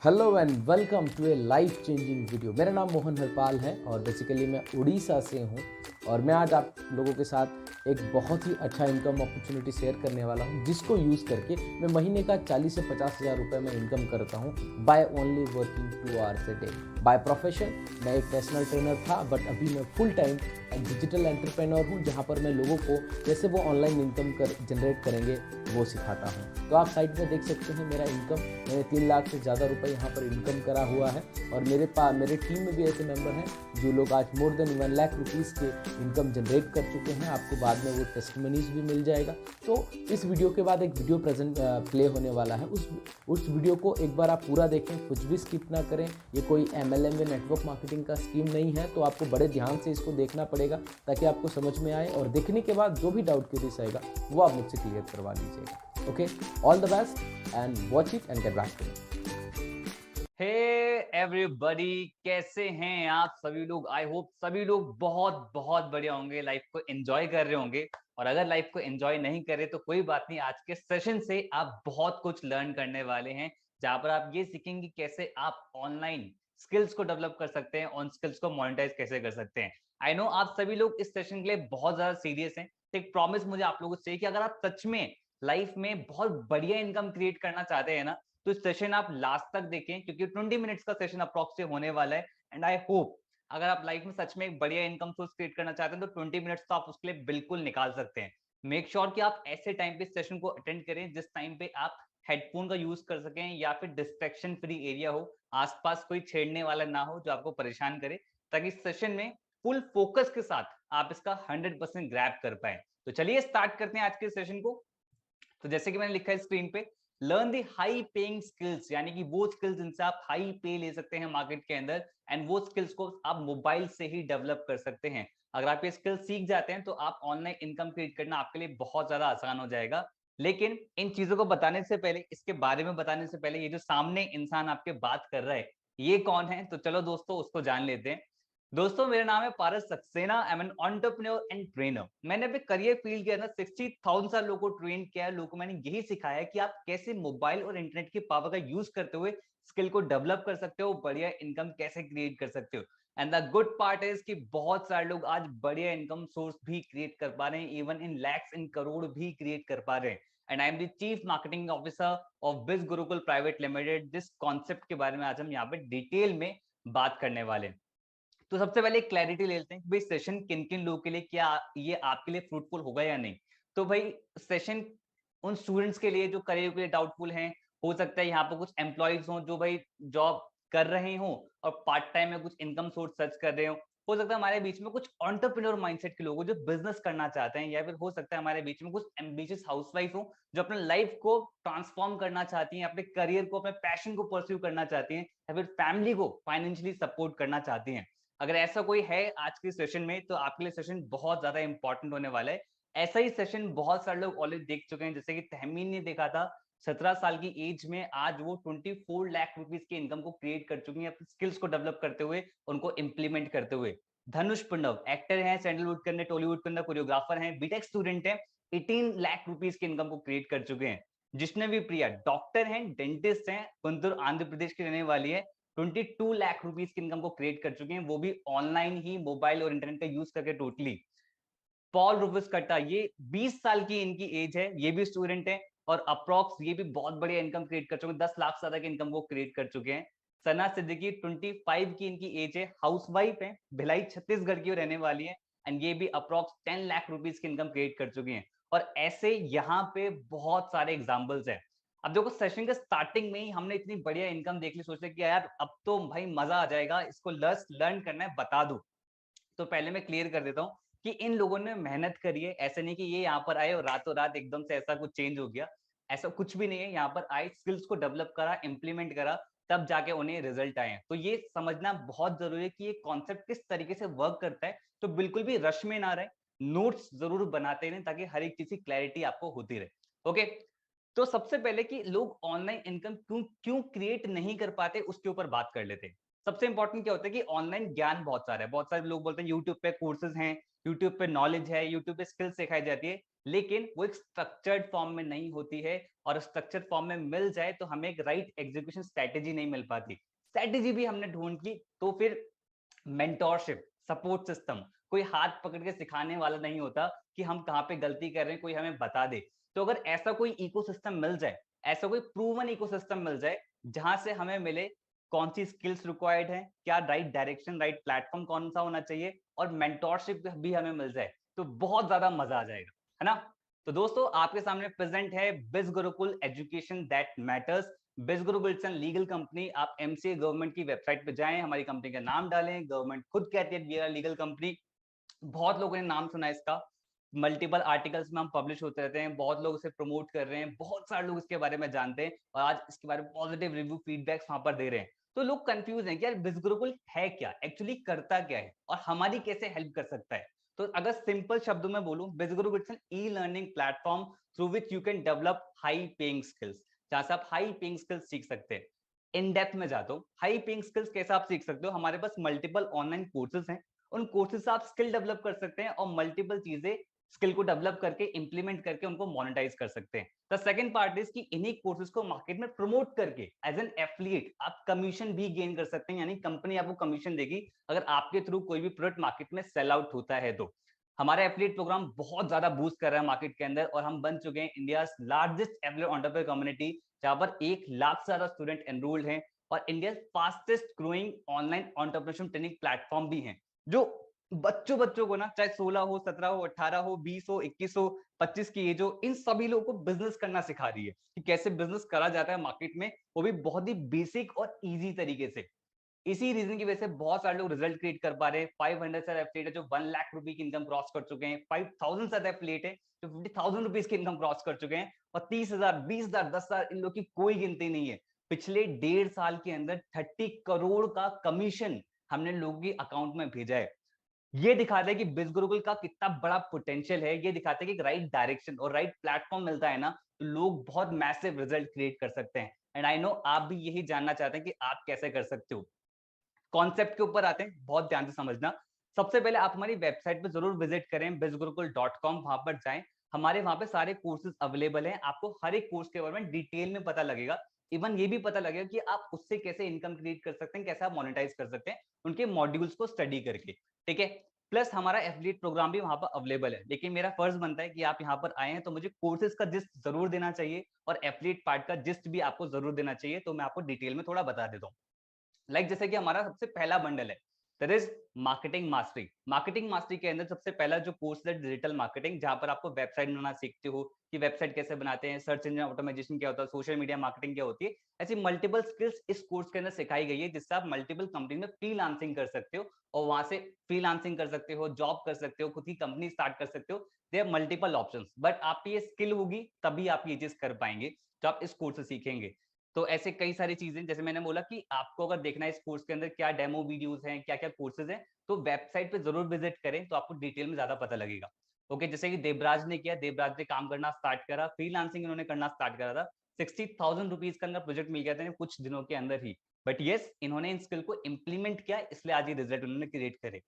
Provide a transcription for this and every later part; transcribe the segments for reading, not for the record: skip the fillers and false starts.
Hello and welcome to a life changing video. मेरा नाम मोहन हरपाल है और बेसिकली मैं उड़ीसा से हूँ और मैं आज आप लोगों के साथ एक बहुत ही अच्छा इनकम अपॉर्चुनिटी शेयर करने वाला हूँ, जिसको यूज़ करके मैं महीने का 40 से 50 हज़ार रुपये में इनकम करता हूँ by only working 2 hours a day. By profession मैं एक पर्सनल ट्रेनर था, बट अभी मैं फुल टाइम डिजिटल एंटरप्रेन्योर हूँ, जहाँ पर मैं लोगों को कैसे वो ऑनलाइन इनकम जनरेट करेंगे वो सिखाता हूँ। तो आप साइड में देख सकते हैं मेरा इनकम, मैंने 3 लाख से ज़्यादा रुपए यहाँ पर इनकम करा हुआ है और मेरे टीम में भी ऐसे मेंबर हैं जो लोग आज मोर देन 1 लाख रुपीज़ के इनकम जनरेट कर चुके हैं। आपको बाद में वो टेस्टिमनीज भी मिल जाएगा। तो इस वीडियो के बाद एक वीडियो प्ले होने वाला है, उस वीडियो को एक बार आप पूरा देखें, कुछ भी स्किप ना करें। ये कोई MLM या नेटवर्क मार्केटिंग का स्कीम नहीं है, तो आपको बड़े ध्यान से इसको देखना पड़ेगा ताकि आपको समझ में आए, और देखने के बाद जो भी डाउट क्यूरीज आएगा वो आप मुझसे क्लियर करवा लीजिएगा। Okay, all the best and watch it and get back to it. Hey everybody, कैसे हैं आप सभी लोग। आई होप सभी लोग बहुत बहुत बढ़िया होंगे, लाइफ को एंजॉय कर रहे होंगे। और अगर लाइफ को एंजॉय नहीं कर रहे तो कोई बात नहीं, आज के सेशन से आप बहुत कुछ लर्न करने वाले हैं, जहां पर आप ये सीखेंगे कैसे आप ऑनलाइन स्किल्स को डेवलप कर सकते हैं, ऑन स्किल्स को मोनेटाइज कैसे कर सकते हैं। आई नो आप सभी लोग इस सेशन के लिए बहुत ज्यादा सीरियस हैं। एक प्रॉमिस मुझे आप लोगों से चाहिए कि अगर आप सच में लाइफ में बहुत बढ़िया इनकम क्रिएट करना चाहते हैं ना, तो सेशन आप लास्ट तक देखें, क्योंकि 20 मिनट्स का सेशन अप्रॉक्स होने वाला है। एंड आई होप अगर आप लाइफ में सच में एक बढ़िया इनकम सोर्स क्रिएट करना चाहते हैं तो 20 मिनट्स तो आप उसके लिए बिल्कुल निकाल सकते हैं। मेक श्योर कि आप ऐसे टाइम पे सेशन को अटेंड करें जिस टाइम पे आप हेडफोन का यूज कर सकें या फिर डिस्ट्रैक्शन फ्री एरिया हो, आसपास कोई छेड़ने वाला ना हो जो आपको परेशान करे, ताकि सेशन में फुल फोकस के साथ आप इसका 100% ग्रैब कर पाए। तो चलिए स्टार्ट करते हैं आज के सेशन को। तो जैसे कि मैंने लिखा है स्क्रीन पे, learn the high paying skills, यानी कि वो स्किल्स जिनसे आप हाई पे ले सकते हैं मार्केट के अंदर, एंड वो स्किल्स को आप मोबाइल से ही डेवलप कर सकते हैं। अगर आप ये स्किल्स सीख जाते हैं तो आप ऑनलाइन इनकम क्रिएट करना आपके लिए बहुत ज्यादा आसान हो जाएगा। लेकिन इन चीजों को बताने से पहले, इसके बारे में बताने से पहले, ये जो सामने इंसान आपके बात कर रहा है ये कौन है, तो चलो दोस्तों उसको जान लेते हैं। दोस्तों मेरा नाम है Paras Saxena, I am an entrepreneur and trainer. मैंने अपने करियर फील्ड के अंदर 60,000 लोगों को ट्रेन किया है। लोगों को मैंने यही सिखाया है कि आप कैसे मोबाइल और इंटरनेट की पावर का यूज करते हुए स्किल को डेवलप कर सकते हो, बढ़िया इनकम कैसे क्रिएट कर सकते हो। And the good part is कि बहुत सारे लोग आज बढ़िया इनकम सोर्स भी क्रिएट कर पा रहे हैं, इवन इन लैक्स इन करोड़ भी क्रिएट कर पा रहे हैं। And I am the chief marketing officer of बिज गुरुकुल प्राइवेट लिमिटेड। जिस कॉन्सेप्ट के बारे में आज हम यहाँ पे डिटेल में बात करने वाले हैं। तो सबसे पहले क्लैरिटी ले लेते हैं कि भाई सेशन किन किन लोगों के लिए, क्या ये आपके लिए फ्रूटफुल होगा या नहीं। तो भाई सेशन उन स्टूडेंट्स के लिए जो करियर के लिए डाउटफुल हैं, हो सकता है यहाँ पर कुछ एम्प्लॉयज हों जो भाई जॉब कर रहे हों और पार्ट टाइम में कुछ इनकम सोर्स सर्च कर रहे हो सकता है हमारे बीच में कुछ एंटरप्रेन्योर माइंडसेट के लोग हो जो बिजनेस करना चाहते हैं, या फिर हो सकता है हमारे बीच में कुछ एम्बिशियस हाउसवाइफ हो जो अपने लाइफ को ट्रांसफॉर्म करना चाहती हैं, अपने करियर को, अपने पैशन को परस्यू करना चाहती हैं, या फिर फैमिली को फाइनेंशियली सपोर्ट करना चाहती हैं। अगर ऐसा कोई है आज के सेशन में तो आपके लिए सेशन बहुत ज्यादा इंपॉर्टेंट होने वाला है। ऐसा ही सेशन बहुत सारे लोग ऑलरेडी देख चुके हैं, जैसे कि तहमीन ने देखा था 17 साल की एज में, आज वो 24 लाख रुपीस की इनकम को क्रिएट कर चुकी हैं अपनी स्किल्स को डेवलप करते हुए, उनको इंप्लीमेंट करते हुए। धनुष पांडव एक्टर हैं, सैंडलवुड के अंदर, टॉलीवुड के अंदर कोरियोग्राफर हैं, बीटेक स्टूडेंट हैं, 18 लाख रुपीस की इनकम को क्रिएट कर चुके हैं। जिष्णवी प्रिया डॉक्टर हैं, डेंटिस्ट हैं, कुंतुर आंध्र प्रदेश की रहने वाली है, 22 लाख रुपीस की इनकम को क्रिएट कर चुके हैं, वो भी ऑनलाइन ही, मोबाइल और इंटरनेट का यूज करके टोटली। पॉल रूफस कट्टा, ये 20 साल की इनकी एज है, ये भी स्टूडेंट है और अप्रॉक्स ये भी बहुत बढ़िया इनकम क्रिएट कर चुके हैं, 10 लाख से ज्यादा की इनकम को क्रिएट कर चुके हैं। सना सिद्दीकी 25 की इनकी एज है, हाउसवाइफ है, भिलाई छत्तीसगढ़ की रहने वाली है, एंड ये भी अप्रॉक्स 10 लाख रुपीस की इनकम क्रिएट कर चुकी हैं। और ऐसे यहाँ पे बहुत सारे एग्जाम्पल्स हैं। अब देखो सेशन के स्टार्टिंग में ही हमने इतनी बढ़िया इनकम देख ली, सोचते कि यार अब तो भाई मजा आ जाएगा, इसको लर्न करना है, बता दो। तो पहले मैं क्लियर कर देता हूँ कि इन लोगों ने मेहनत करी है, ऐसे नहीं कि ये यहाँ पर आए और रातों रात एकदम से ऐसा कुछ चेंज हो गया। ऐसा कुछ भी नहीं है, यहाँ पर आए, स्किल्स को डेवलप करा, इंप्लीमेंट करा, तब जाके उन्हें रिजल्ट आए हैं। तो ये समझना बहुत जरूरी है कि ये कॉन्सेप्ट किस तरीके से वर्क करता है। तो बिल्कुल भी रश में ना रहे, नोट्स जरूर बनाते रहें ताकि हर एक चीज की क्लैरिटी आपको होती रहे। ओके, तो सबसे पहले कि लोग ऑनलाइन इनकम क्यों क्यों क्रिएट नहीं कर पाते उसके ऊपर बात कर लेते हैं। सबसे इंपॉर्टेंट क्या होता है कि ऑनलाइन ज्ञान बहुत सारा है, बहुत सारे लोग बोलते हैं यूट्यूब पे कोर्सेज हैं, यूट्यूब पे नॉलेज है, यूट्यूब पे स्किल्स सिखाई जाती है, लेकिन वो एक स्ट्रक्चर्ड फॉर्म में नहीं होती है, और स्ट्रक्चर्ड फॉर्म में मिल जाए तो हमें एक राइट एग्जीक्यूशन स्ट्रेटेजी नहीं मिल पाती। स्ट्रेटेजी भी हमने ढूंढ ली तो फिर मेंटोरशिप, सपोर्ट सिस्टम, कोई हाथ पकड़ के सिखाने वाला नहीं होता कि हम कहाँ पे गलती कर रहे हैं, कोई हमें बता दे। तो अगर ऐसा कोई इकोसिस्टम मिल जाए, ऐसा कोई प्रूवन इकोसिस्टम मिल जाए जहां से हमें मिले कौन सी स्किल्स रिक्वायर्ड है, क्या राइट डायरेक्शन, राइट प्लेटफॉर्म कौन सा होना चाहिए, और मेंटोरशिप भी हमें मिल जाए, तो बहुत ज्यादा मजा आ जाएगा, है ना। तो दोस्तों आपके सामने प्रेजेंट है बिज Gurukul education that matters. Biz Gurukul it's an legal company. आप एमसीए गवर्नमेंट की वेबसाइट पे जाएं, हमारी कंपनी का नाम डालें, गवर्नमेंट खुद कहती है वी आर लीगल कंपनी। बहुत लोगों ने नाम सुना है इसका, मल्टीपल आर्टिकल्स में हम पब्लिश होते रहते हैं, बहुत लोग इसे प्रमोट कर रहे हैं, बहुत सारे लोग इसके बारे में जानते हैं, और आज इसके बारे में पॉजिटिव रिव्यू फीडबैक्स वहां पर दे रहे हैं। तो लोग कंफ्यूज हैं कि यार बिज गुरुकुल है क्या, एक्चुअली करता क्या है, और हमारी कैसे हेल्प कर सकता है। तो अगर सिंपल शब्दों में बोलूं, Biz Gurukul it's an e learning platform through which you can develop high paying skills, जहां से आप हाई पेइंग स्किल्स सीख सकते हैं। इन डेप्थ में जाता हूं, हाई पेइंग स्किल्स कैसे आप सीख सकते हो, हमारे पास मल्टीपल ऑनलाइन कोर्सेज हैं, उन कोर्सेज से आप स्किल डेवलप कर सकते हैं, और मल्टीपल चीजें स्किल को डेवलप करके इंप्लीमेंट करके उनको मोनेटाइज कर सकते हैं। द सेकंड पार्ट इज कि इन्हीं कोर्सेज को मार्केट में प्रमोट करके एज एन एफिलिएट आप कमीशन भी गेन कर सकते हैं, यानी कंपनी आपको कमीशन देगी अगर आपके थ्रू कोई भी प्रोडक्ट मार्केट में सेल आउट होता है। तो हमारा एफिलिएट प्रोग्राम बहुत ज्यादा बूस्ट कर रहा है मार्केट के अंदर, और हम बन चुके हैं India largest affiliate entrepreneur community, जहां पर 1 लाख से ज्यादा स्टूडेंट एनरोल्ड हैं, और India fastest growing online entrepreneurship training platform भी है, जो बच्चों को ना, चाहे 16 हो, 17 हो, 18 हो, 20 हो, 21 हो, 25 की एज हो, इन सभी लोगों को बिजनेस करना सिखा रही है कि कैसे बिजनेस करा जाता है मार्केट में, वो भी बहुत ही बेसिक और इजी तरीके से। इसी रीजन की वजह से बहुत सारे लोग रिजल्ट क्रिएट कर पा रहे हैं। 500 से एफिलिएट है जो 1 लाख रुपए की इनकम क्रॉस कर चुके हैं, 5000 से एफिलिएट है जो 50,000 रुपीज की इनकम क्रॉस कर चुके हैं, और 30,000, 20,000, 10,000, इन लोग की कोई गिनती नहीं है। पिछले 1.5 साल के अंदर 30 करोड़ का कमीशन हमने लोगों के अकाउंट में भेजा है। ये दिखाता है कि बिज गुरुकुल का कितना बड़ा पोटेंशियल है, ये दिखाता है कि राइट डायरेक्शन और राइट प्लेटफॉर्म मिलता है ना, तो लोग बहुत मैसिव रिजल्ट क्रिएट कर सकते हैं। एंड आई नो आप भी यही जानना चाहते हैं कि आप कैसे कर सकते हो। कॉन्सेप्ट के ऊपर आते हैं, बहुत ध्यान से समझना। सबसे पहले आप हमारी वेबसाइट पे जरूर विजिट करें, bizgurukul.com, वहां पर जाएं। हमारे वहां पे सारे कोर्सेज अवेलेबल हैं, आपको हर एक कोर्स के बारे में डिटेल में पता लगेगा। इवन ये भी पता लगेगा कि आप उससे कैसे इनकम क्रिएट कर सकते हैं, कैसे आप मोनेटाइज कर सकते हैं उनके मॉड्यूल्स को स्टडी करके, ठीक है। प्लस हमारा एफिलिएट प्रोग्राम भी वहां पर अवेलेबल है, लेकिन मेरा फर्ज बनता है कि आप यहाँ पर आए हैं तो मुझे कोर्सेज का जिस्ट जरूर देना चाहिए, और एफिलिएट पार्ट का जिस्ट भी आपको जरूर देना चाहिए। तो मैं आपको डिटेल में थोड़ा बता देता हूँ। जैसे कि हमारा सबसे पहला बंडल है, that is marketing mastery. Marketing mastery के अंदर सबसे पहला जो कोर्स है डिजिटल मार्केटिंग, जहां पर आपको वेबसाइट बनाना सीखते हो कि वेबसाइट कैसे बनाते हैं, सर्च इंजन ऑटोमाइजेशन क्या होता है, सोशल मीडिया मार्केटिंग क्या होती है। ऐसी मल्टीपल स्किल्स इस कोर्स के अंदर सिखाई गई है, जिससे आप मल्टीपल कंपनी में फ्रीलांसिंग कर सकते हो, और वहां से फ्रीलांसिंग कर सकते हो, जॉब कर सकते हो, खुद की कंपनी स्टार्ट कर सकते हो। देयर मल्टीपल ऑप्शंस, बट आप ये स्किल होगी तभी आप ये चीज कर पाएंगे जो आप इस कोर्स से सीखेंगे। तो ऐसे कई सारी चीजें, जैसे मैंने बोला कि आपको अगर देखना है इस कोर्स के अंदर क्या डेमो वीडियोस हैं, क्या क्या कोर्सेज हैं, तो वेबसाइट पे जरूर विजिट करें, तो आपको डिटेल में ज्यादा पता लगेगा। ओके, जैसे कि देवराज ने किया, देवराज ने काम करना स्टार्ट करा, फ्रीलांसिंग इन्होंने करना स्टार्ट करा था, 60,000 रुपीज का प्रोजेक्ट मिल गया था कुछ दिनों के अंदर ही। बट यस, इन्होंने इन स्किल को इंप्लीमेंट किया, इसलिए आज ये रिजल्ट उन्होंने क्रिएट करे।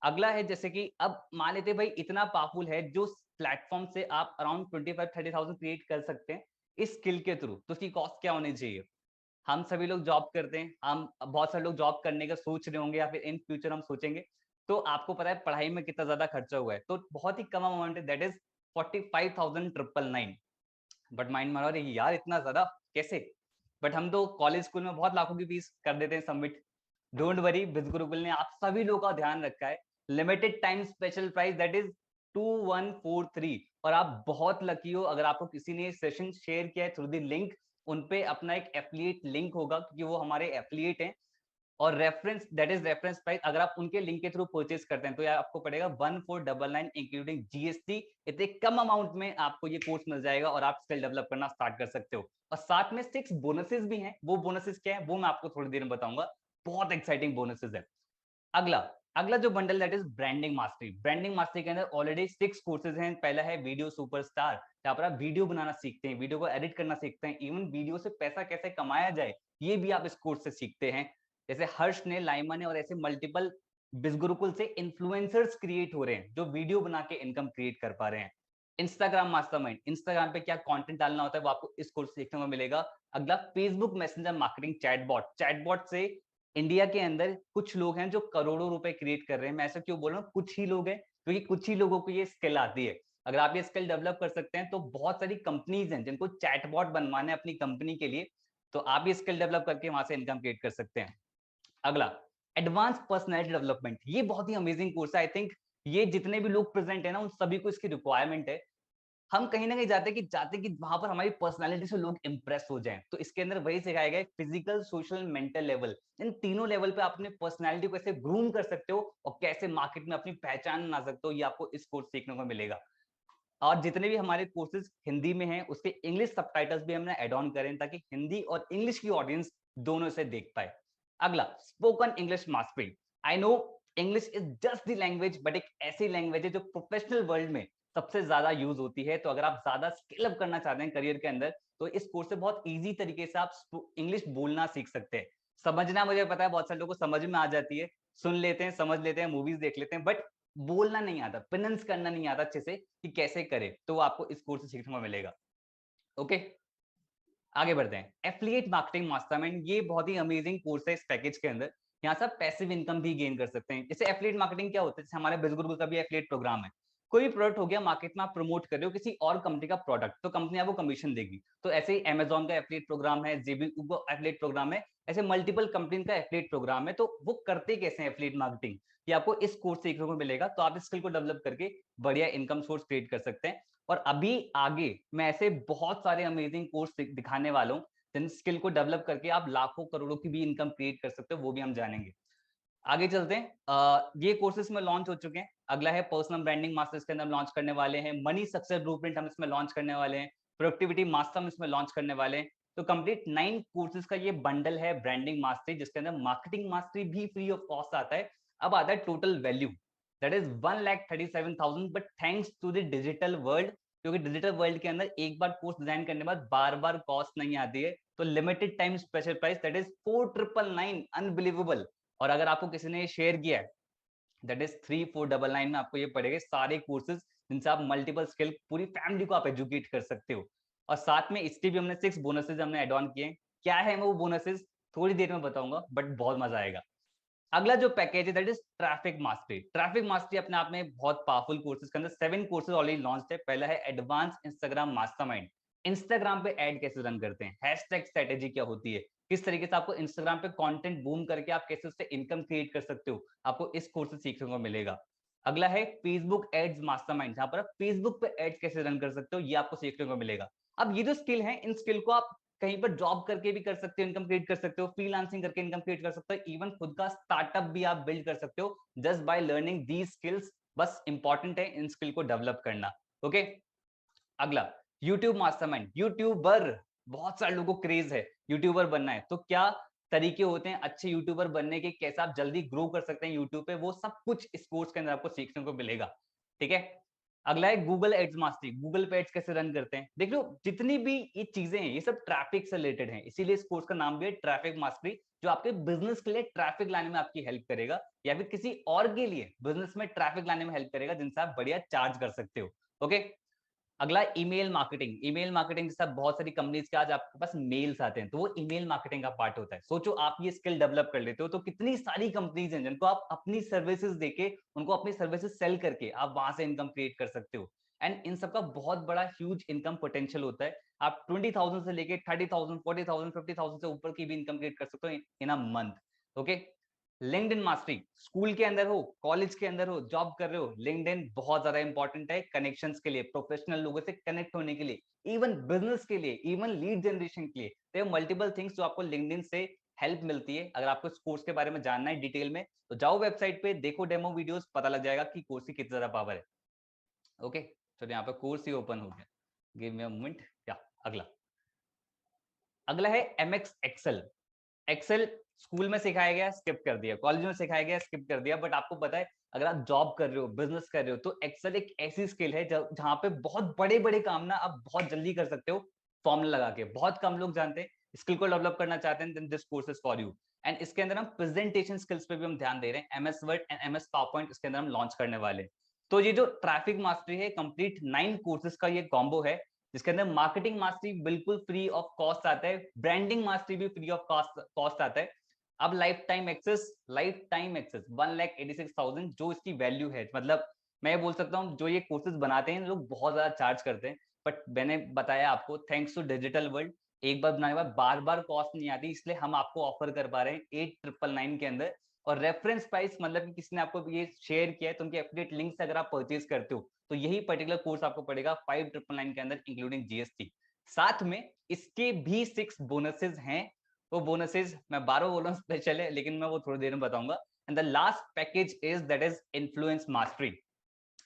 अगला है, जैसे कि अब मान लेते भाई इतना पावरफुल है जो प्लेटफॉर्म से आप अराउंड 25-30,000 क्रिएट कर सकते हैं इस स्किल के थ्रू, तो उसकी कॉस्ट क्या होनी चाहिए। हम सभी लोग जॉब करते हैं, हम बहुत सारे लोग जॉब करने का सोच रहे होंगे, या फिर इन फ्यूचर हम सोचेंगे, तो आपको पता है पढ़ाई में कितना ज्यादा खर्चा हुआ है, तो बहुत ही कम अमाउंट है, दैट इज 45,999। बट माइंड मारो अरे यार इतना ज्यादा कैसे, बट हम तो कॉलेज स्कूल में बहुत लाखों की फीस कर देते हैं सबमिट। डोंट वरी, बिज गुरुकुल ने आप सभी लोगों का ध्यान रखा है। Limited time special price that is 2143, और आप बहुत लकी हो अगर आपको किसी ने सेशन शेयर किया है थ्रू द लिंक, उन पे अपना एक एफिलिएट लिंक होगा, क्योंकि वो हमारे एफिलिएट हैं, और reference that is reference price अगर आप उनके लिंक के थ्रू परचेज करते हैं तो यार आपको पड़ेगा 1499 इंक्लूडिंग जीएसटी। इतने कम अमाउंट में आपको ये कोर्स मिल जाएगा, और आप स्किल डेवलप करना स्टार्ट कर सकते हो। और साथ में 6 बोनसेस भी हैं, वो बोनसेस क्या है वो मैं आपको थोड़ी देर में बताऊंगा, बहुत एक्साइटिंग बोनसेस है। अगला अगला जो bundle that is branding mastery. Branding mastery के अंदर ऑलरेडी 6 कोर्सेज हैं। पहला है वीडियो सुपरस्टार, जहां पर आप वीडियो बनाना सीखते हैं, वीडियो को एडिट करना सीखते हैं, इवन वीडियो से पैसा कैसे कमाया जाए ये भी आप इस कोर्स से सीखते हैं। जैसे हर्ष ने, लाइमा ने, और ऐसे मल्टीपल बिजगुरुकुल से इन्फ्लुएंसर्स क्रिएट हो रहे हैं जो वीडियो बना के इनकम क्रिएट कर पा रहे हैं। इंस्टाग्राम मास्टरमाइंड, इंस्टाग्राम पे क्या कंटेंट डालना होता है वो आपको इस कोर्स से सीखने को मिलेगा। अगला Facebook messenger marketing chatbot, chatbot से इंडिया के अंदर कुछ लोग हैं जो करोड़ों रुपए क्रिएट कर रहे हैं। मैं ऐसा क्यों बोल रहा हूँ, कुछ ही लोग हैं, क्योंकि कुछ ही लोगों को ये स्किल आती है। अगर आप ये स्किल डेवलप कर सकते हैं तो बहुत सारी कंपनीज हैं जिनको चैटबॉट बनवाना है अपनी कंपनी के लिए, तो आप ये स्किल डेवलप करके वहां से इनकम क्रिएट कर सकते हैं। अगला एडवांस पर्सनैलिटी डेवलपमेंट, ये बहुत ही अमेजिंग कोर्स है। आई थिंक ये जितने भी लोग प्रेजेंट है ना उन सभी को इसकी रिक्वायरमेंट है। हम कहीं ना कहीं चाहते कि वहां पर हमारी पर्सनालिटी से लोग इंप्रेस हो जाएं, तो इसके अंदर वही सिखाया गया है, फिजिकल सोशल मेंटल लेवल, इन तीनों लेवल पे आप अपने पर्सनालिटी को कैसे ग्रूम कर सकते हो और कैसे मार्केट में अपनी पहचान बना सकते हो, ये आपको इस कोर्स सीखने को मिलेगा। और जितने भी हमारे कोर्सेज हिंदी में हैं उसके इंग्लिश सबटाइटल्स भी हमने ऐड ऑन करें ताकि हिंदी और इंग्लिश की ऑडियंस दोनों से देख पाए। अगला spoken English mastery. I know English is just the language, but एक ऐसी लैंग्वेज है जो प्रोफेशनल वर्ल्ड में सबसे ज्यादा यूज होती है। तो अगर आप ज्यादा स्किल अप करना चाहते हैं करियर के अंदर तो इस कोर्स से बहुत इजी तरीके से आप इंग्लिश बोलना सीख सकते हैं। समझना मुझे पता है बहुत सारे लोगों को समझ में आ जाती है, सुन लेते हैं, समझ लेते हैं, मूवीज देख लेते हैं, बट बोलना नहीं आता, प्रोनाउंस करना नहीं आता अच्छे से कि कैसे करे, तो आपको इस कोर्स से सीखने को मिलेगा। ओके, आगे बढ़ते हैं। एफिलिएट मार्केटिंग मास्टरमाइंड, ये बहुत ही अमेजिंग कोर्स है इस पैकेज के अंदर। यहाँ से आप पैसिव इनकम भी गेन कर सकते हैं। जैसे एफिलिएट मार्केटिंग क्या होता है, जैसे हमारे बिजगुरु का भी एफिलिएट प्रोग्राम है। कोई भी प्रोडक्ट हो गया मार्केट में आप प्रमोट कर रहे हो किसी और कंपनी का प्रोडक्ट, तो कंपनी आपको कमीशन देगी। तो ऐसे ही अमेजॉन का एफिलिएट प्रोग्राम है, जेबी का एफिलिएट प्रोग्राम है, ऐसे मल्टीपल कंपनी का एफिलिएट प्रोग्राम है। तो वो करते कैसे हैं एफिलिएट मार्केटिंग, ये आपको इस कोर्स से सीखने को मिलेगा। तो आप इस स्किल को डेवलप करके बढ़िया इनकम सोर्स क्रिएट कर सकते हैं। और अभी आगे मैं ऐसे बहुत सारे अमेजिंग कोर्स दिखाने वाला हूँ जिन स्किल को डेवलप करके आप लाखों करोड़ों की भी इनकम क्रिएट कर सकते हो, वो भी हम जानेंगे। आगे चलते हैं। ये कोर्सेज में लॉन्च हो चुके हैं। अगला है पर्सनल ब्रांडिंग मास्टर्स के अंदर लॉन्च करने वाले हैं। मनी सक्सेस ब्लूप्रिंट हम इसमें लॉन्च करने वाले हैं। प्रोडक्टिविटी मास्टर हम इसमें लॉन्च करने वाले हैं। तो कंप्लीट 9 कोर्सेज का ये बंडल है ब्रांडिंग मास्टरी, जिसके अंदर मार्केटिंग मास्टरी भी फ्री ऑफ कॉस्ट आता है। अब आता है total value, that is 1,37,000, but thanks to the digital world, क्योंकि डिजिटल वर्ल्ड के अंदर एक बार कोर्स डिजाइन करने के बाद बार बार कॉस्ट नहीं आती है, तो limited time special price that is 4,999, unbelievable. और अगर आपको किसी ने शेयर किया है दैट इज 3,499 में आपको ये पड़ेगा सारे कोर्सेज जिनसे आप मल्टीपल स्किल पूरी फैमिली को आप एजुकेट कर सकते हो। और साथ में इसके भी हमने 6 बोनसेज हमने एड ऑन किए। क्या है वो बोनसेज, थोड़ी देर में बताऊंगा, बट बहुत मजा आएगा। अगला जो पैकेज है that is traffic mastery. Traffic mastery अपने आप में बहुत पावरफुल कोर्सेज के अंदर 7 कोर्सेज ऑलरेडी लॉन्च है। पहला है एडवांस इंस्टाग्राम मास्टरमाइंड, इंस्टाग्राम पे ऐड कैसे रन करते हैं, हैशटैग स्ट्रेटेजी क्या होती है, किस तरीके से आपको इंस्टाग्राम पे कंटेंट बूम करके आप कैसे उससे इनकम क्रिएट कर सकते हो, आपको इस कोर्स से सीखने को मिलेगा। अगला है फेसबुक एड्स मास्टरमाइंड, जहां पर आप फेसबुक पे एड्स कैसे रन कर सकते हो, ये आपको सीखने को मिलेगा। अब ये जो स्किल है, इन स्किल को आप कहीं पर जॉब करके भी कर सकते हो, इनकम क्रिएट कर सकते हो, फ्रीलांसिंग करके इनकम क्रिएट कर सकते हो, इवन खुद का स्टार्टअप भी आप बिल्ड कर सकते हो just by learning these skills. बस इंपॉर्टेंट है इन स्किल को डेवलप करना। ओके, अगला यूट्यूब मास्टरमाइंड, यूट्यूबर, बहुत सारे लोगों को क्रेज है यूट्यूबर बनना है, तो क्या तरीके होते हैं अच्छे यूट्यूबर बनने के, कैसे आप जल्दी ग्रो कर सकते हैं यूट्यूब पे, वो सब कुछ इस कोर्स के अंदर आपको सीखने को मिलेगा। ठीक है, अगला है गूगल एड्स मास्टरी, गूगल पे एड्स कैसे रन करते हैं। देख लो जितनी भी ये चीजें हैं ये सब ट्रैफिक से रिलेटेड हैं, इसीलिए इस कोर्स का नाम भी है ट्रैफिक मास्टरी, जो आपके बिजनेस के लिए ट्रैफिक लाने में आपकी हेल्प करेगा, या फिर किसी और के लिए बिजनेस में ट्रैफिक लाने में हेल्प करेगा, जिनसे आप बढ़िया चार्ज कर सकते हो। ओके, अगला ईमेल मार्केटिंग। ईमेल मार्केटिंग के साथ बहुत सारी कंपनीज के आज आपके पास मेल्स आते हैं, तो वो ईमेल मार्केटिंग का पार्ट होता है। सोचो आप ये स्किल डेवलप कर लेते हो तो कितनी सारी कंपनीज हैं जिनको आप अपनी सर्विसेज देके, उनको अपनी सर्विसेज सेल करके आप वहां से इनकम क्रिएट कर सकते हो। एंड इन सबका बहुत बड़ा ह्यूज इनकम पोटेंशियल होता है। आप 20,000 से लेके 30,000, 40,000, 50,000 से ऊपर की भी इनकम क्रिएट कर सकते हो in a month. Okay, LinkedIn mastery, school के अंदर हो, कॉलेज के अंदर हो, जॉब कर रहे हो, लिंक्डइन बहुत ज्यादा इंपॉर्टेंट है कनेक्शंस के लिए, प्रोफेशनल लोगों से कनेक्ट होने के लिए, इवन बिजनेस के लिए, इवन लीड जनरेशन के लिए। तो मल्टीपल थिंग्स जो आपको लिंक्डइन से हेल्प मिलती है। अगर आपको इस कोर्स के बारे में जानना है डिटेल में तो जाओ वेबसाइट पे, देखो डेमो वीडियोस, पता लग जाएगा कि कोर्स की कितनी ज्यादा पावर है। ओके, चलो यहाँ पे कोर्स ही ओपन हो गया, गिव मी अ मोमेंट। क्या अगला, अगला है एमएक्स एक्सेल। एक्सेल स्कूल में सिखाया गया, स्किप कर दिया, कॉलेज में सिखाया गया, स्किप कर दिया, बट आपको पता है अगर आप जॉब कर रहे हो, बिजनेस कर रहे हो, तो एक्सेल एक ऐसी स्किल है जहां पे बहुत बड़े बड़े काम ना आप बहुत जल्दी कर सकते हो फॉर्मूला लगा के। बहुत कम लोग जानते हैं, स्किल को डेवलप करना चाहते हैं, this course is for you. And इसके अंदर हम प्रेजेंटेशन स्किल्स पे भी हम ध्यान दे रहे हैं। MS word and MS power point इसके अंदर हम लॉन्च करने वाले हैं। तो ये जो ट्रैफिक मास्टरी है कंप्लीट 9 कोर्सेज का ये कॉम्बो है, जिसके अंदर मार्केटिंग मास्टरी बिल्कुल फ्री ऑफ कॉस्ट आता है, ब्रांडिंग मास्टरी भी फ्री ऑफ कॉस्ट आता है। अब लाइफ टाइम एक्सेस 1,86,000 जो इसकी वैल्यू है, मतलब मैं बोल सकता हूँ जो ये कोर्सेज बनाते हैं लोग बहुत ज्यादा चार्ज करते हैं, बट मैंने बताया आपको थैंक्स टू डिजिटल वर्ल्ड एक बार बनाने के बाद बार बार कॉस्ट नहीं आती, इसलिए हम आपको ऑफर कर पा रहे हैं 8,999 के अंदर। और रेफरेंस प्राइस मतलब कि किसी ने आपको ये शेयर किया है तो उनके एफिलिएट लिंक से अगर आप परचेज करते हो तो यही पर्टिकुलर कोर्स आपको पड़ेगा 5,999 के अंदर इंक्लूडिंग जीएसटी। साथ में इसके भी 6 बोनसेस हैं, वो बोनसेस मैं 12 बोल रहा हूँ स्पेशल है, लेकिन मैं वो थोड़ी देर में बताऊंगा। And the last package is that is influence mastery.